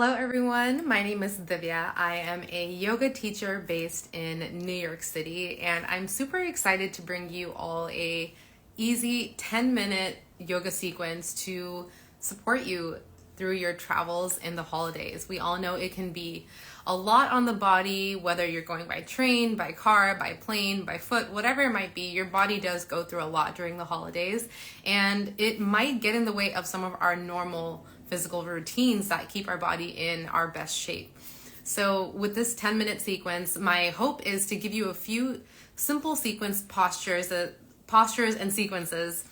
Hello everyone, my name is Divya. I am a yoga teacher based in New York City, and I'm super excited to bring you all a easy 10-minute yoga sequence to support you through your travels in the holidays. We all know it can be a lot on the body, whether you're going by train, by car, by plane, by foot, whatever it might be. Your body does go through a lot during the holidays, and it might get in the way of some of our normal physical routines that keep our body in our best shape. So with this 10-minute sequence, my hope is to give you a few simple sequence postures and sequences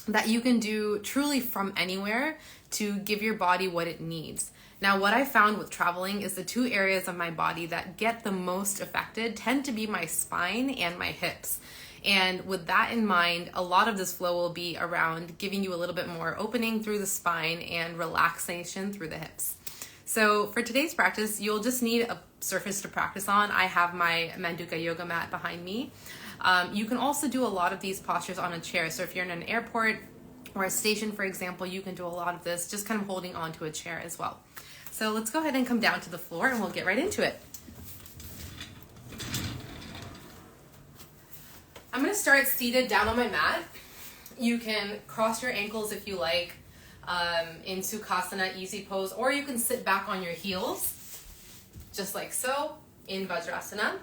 that you can do truly from anywhere to give your body what it needs. Now, what I found with traveling is the two areas of my body that get the most affected tend to be my spine and my hips. And with that in mind, a lot of this flow will be around giving you a little bit more opening through the spine and relaxation through the hips. So for today's practice, you'll just need a surface to practice on. I have my Manduka yoga mat behind me. You can also do a lot of these postures on a chair. So if you're in an airport or a station, for example, you can do a lot of this just kind of holding onto a chair as well. So let's go ahead and come down to the floor and we'll get right into it. I'm going to start seated down on my mat. You can cross your ankles if you like in Sukhasana, easy pose, or you can sit back on your heels, just like so, in Vajrasana.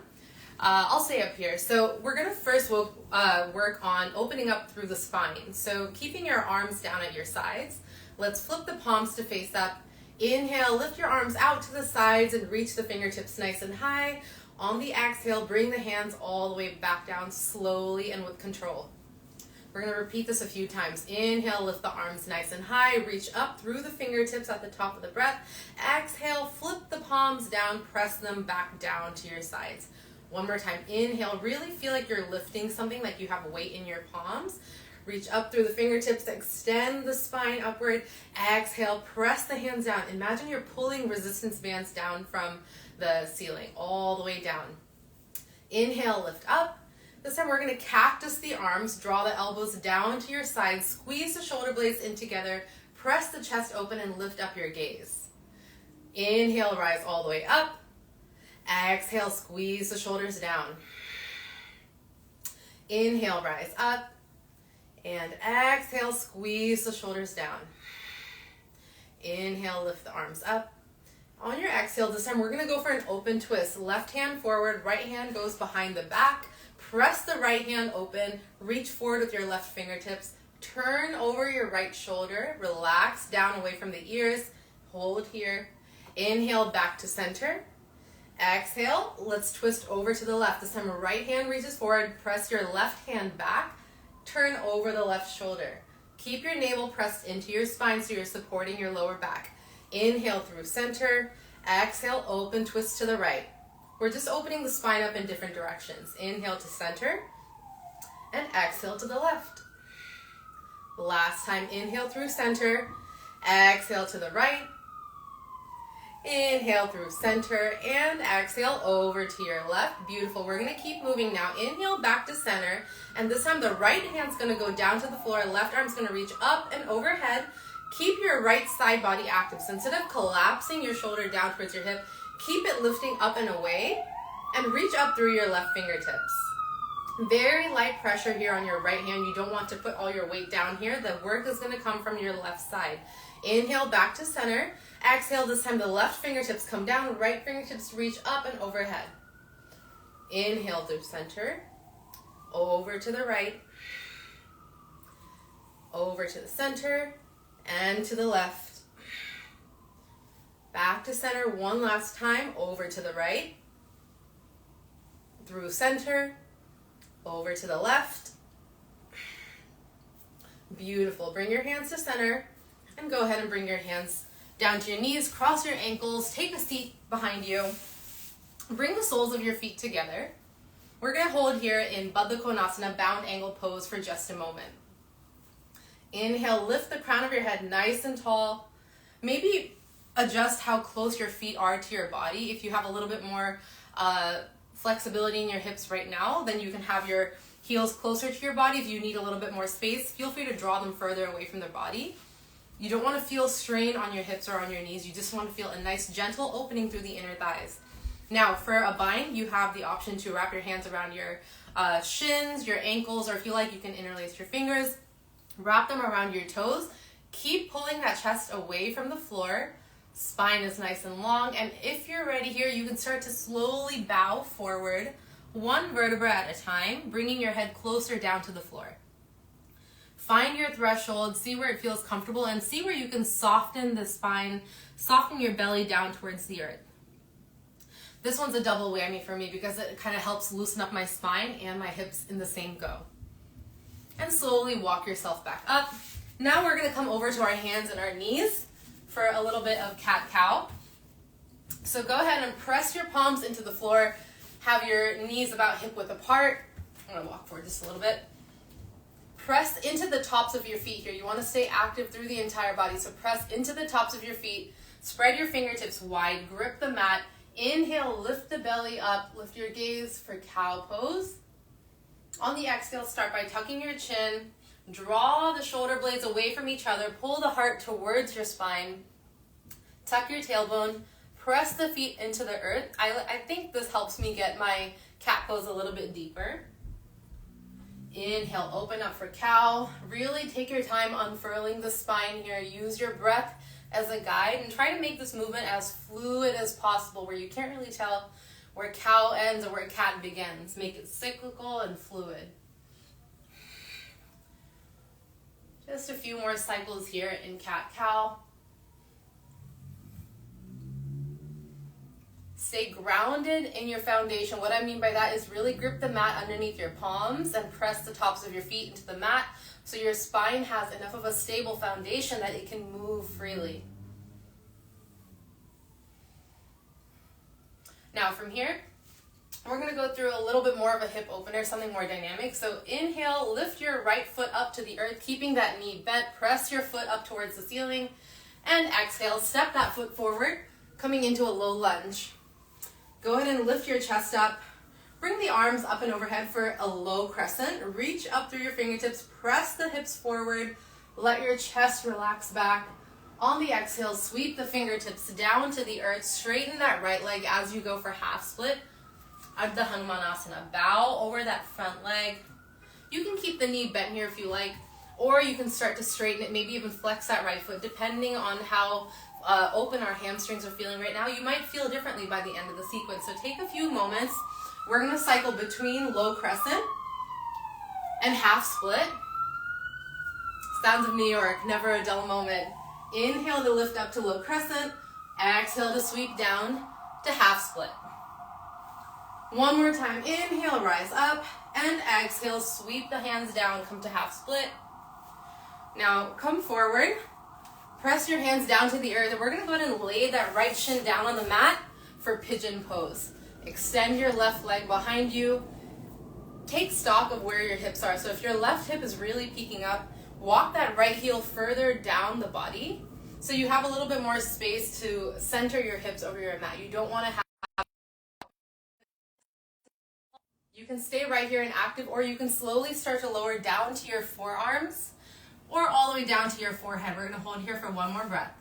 I'll stay up here. So we're going to first work on opening up through the spine. So keeping your arms down at your sides, let's flip the palms to face up. Inhale, lift your arms out to the sides and reach the fingertips nice and high. On the exhale, bring the hands all the way back down slowly and with control. We're going to repeat this a few times. Inhale, lift the arms nice and high. Reach up through the fingertips at the top of the breath. Exhale, flip the palms down, press them back down to your sides. One more time. Inhale, really feel like you're lifting something, like you have weight in your palms. Reach up through the fingertips, extend the spine upward. Exhale, press the hands down. Imagine you're pulling resistance bands down from the ceiling all the way down. Inhale, lift up. This time we're going to cactus the arms, draw the elbows down to your sides, squeeze the shoulder blades in together, press the chest open and lift up your gaze. Inhale, rise all the way up. Exhale, squeeze the shoulders down. Inhale, rise up. And exhale, squeeze the shoulders down. Inhale, lift the arms up. On your exhale, this time we're going to go for an open twist. Left hand forward, right hand goes behind the back. Press the right hand open. Reach forward with your left fingertips. Turn over your right shoulder. Relax down away from the ears. Hold here. Inhale, back to center. Exhale, let's twist over to the left. This time right hand reaches forward. Press your left hand back. Turn over the left shoulder. Keep your navel pressed into your spine so you're supporting your lower back. Inhale through center. Exhale, open twist to the right. We're just opening the spine up in different directions. Inhale to center. And exhale to the left. Last time, inhale through center. Exhale to the right. Inhale through center and exhale over to your left. Beautiful. We're going to keep moving now. Inhale back to center. And this time the right hand's going to go down to the floor. Left arm's going to reach up and overhead. Keep your right side body active. So instead of collapsing your shoulder down towards your hip, keep it lifting up and away and reach up through your left fingertips. Very light pressure here on your right hand. You don't want to put all your weight down here. The work is going to come from your left side. Inhale back to center. Exhale, this time the left fingertips come down, right fingertips reach up and overhead. Inhale through center, over to the right, over to the center, and to the left. Back to center one last time, over to the right, through center, over to the left. Beautiful. Bring your hands to center and go ahead and bring your hands down to your knees, cross your ankles, take a seat behind you. Bring the soles of your feet together. We're going to hold here in Baddha Konasana, bound angle pose for just a moment. Inhale, lift the crown of your head nice and tall. Maybe adjust how close your feet are to your body. If you have a little bit more flexibility in your hips right now, then you can have your heels closer to your body. If you need a little bit more space, feel free to draw them further away from the body. You don't want to feel strain on your hips or on your knees. You just want to feel a nice gentle opening through the inner thighs. Now for a bind, you have the option to wrap your hands around your shins, your ankles, or if you like, you can interlace your fingers. Wrap them around your toes. Keep pulling that chest away from the floor. Spine is nice and long. And if you're ready here, you can start to slowly bow forward, one vertebra at a time, bringing your head closer down to the floor. Find your threshold, see where it feels comfortable, and see where you can soften the spine, soften your belly down towards the earth. This one's a double whammy for me because it kind of helps loosen up my spine and my hips in the same go. And slowly walk yourself back up. Now we're gonna come over to our hands and our knees for a little bit of cat-cow. So go ahead and press your palms into the floor. Have your knees about hip width apart. I'm gonna walk forward just a little bit. Press into the tops of your feet here. You wanna stay active through the entire body. So press into the tops of your feet. Spread your fingertips wide, grip the mat. Inhale, lift the belly up. Lift your gaze for cow pose. On the exhale, start by tucking your chin. Draw the shoulder blades away from each other. Pull the heart towards your spine. Tuck your tailbone. Press the feet into the earth. I think this helps me get my cat pose a little bit deeper. Inhale, open up for cow. Really take your time unfurling the spine here. Use your breath as a guide and try to make this movement as fluid as possible where you can't really tell where cow ends or where cat begins. Make it cyclical and fluid. Just a few more cycles here in cat-cow. Stay grounded in your foundation. What I mean by that is really grip the mat underneath your palms and press the tops of your feet into the mat so your spine has enough of a stable foundation that it can move freely. Now from here, we're going to go through a little bit more of a hip opener, something more dynamic. So inhale, lift your right foot up to the earth, keeping that knee bent. Press your foot up towards the ceiling. And exhale, step that foot forward, coming into a low lunge. Go ahead and lift your chest up. Bring the arms up and overhead for a low crescent. Reach up through your fingertips. Press the hips forward. Let your chest relax back. On the exhale, sweep the fingertips down to the earth. Straighten that right leg as you go for half split. Ardha Hanumanasana. Bow over that front leg. You can keep the knee bent here if you like, or you can start to straighten it, maybe even flex that right foot, depending on how open our hamstrings are feeling right now. You might feel differently by the end of the sequence. So take a few moments. We're going to cycle between low crescent and half split. Sounds of New York, never a dull moment. Inhale to lift up to low crescent. Exhale to sweep down to half split. One more time. Inhale, rise up. And exhale, sweep the hands down, come to half split. Now come forward. Press your hands down to the earth. And we're going to go ahead and lay that right shin down on the mat for pigeon pose. Extend your left leg behind you. Take stock of where your hips are. So if your left hip is really peeking up, walk that right heel further down the body so you have a little bit more space to center your hips over your mat. You don't want to have... You can stay right here and active, or you can slowly start to lower down to your forearms or all the way down to your forehead. We're going to hold here for one more breath.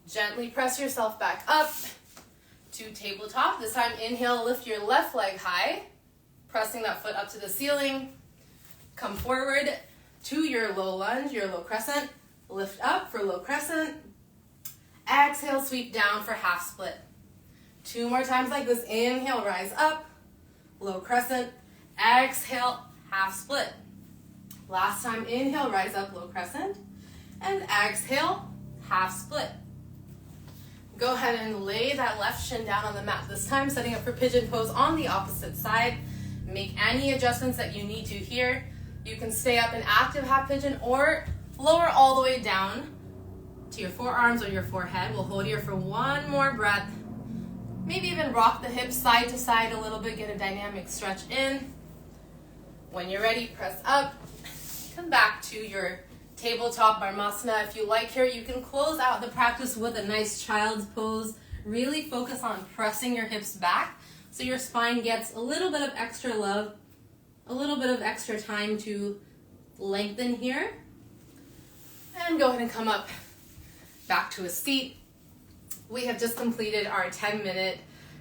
Gently press yourself back up to tabletop. This time, inhale, lift your left leg high, pressing that foot up to the ceiling. Come forward to your low lunge, your low crescent. Lift up for low crescent. Exhale, sweep down for half split. Two more times like this. Inhale, rise up, low crescent. Exhale, half split. Last time, inhale, rise up, low crescent. And exhale, half split. Go ahead and lay that left shin down on the mat. This time, setting up for pigeon pose on the opposite side. Make any adjustments that you need to here. You can stay up in active half pigeon or lower all the way down to your forearms or your forehead. We'll hold here for one more breath. Maybe even rock the hips side to side a little bit, get a dynamic stretch in. When you're ready, press up. Come back to your tabletop Varmasana. If you like here, you can close out the practice with a nice child's pose. Really focus on pressing your hips back so your spine gets a little bit of extra love, a little bit of extra time to Lengthen here. And go ahead and come up back to a seat. We have just completed our 10-minute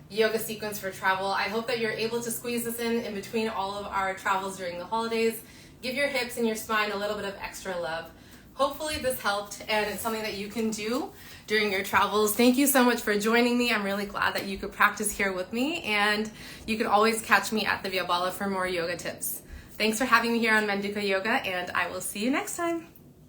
yoga sequence for travel. I hope that you're able to squeeze this in between all of our travels during the holidays. Give your hips and your spine a little bit of extra love. Hopefully this helped, and it's something that you can do during your travels. Thank you so much for joining me. I'm really glad that you could practice here with me, and you can always catch me at Divya Bala for more yoga tips. Thanks for having me here on Manduka Yoga, and I will see you next time.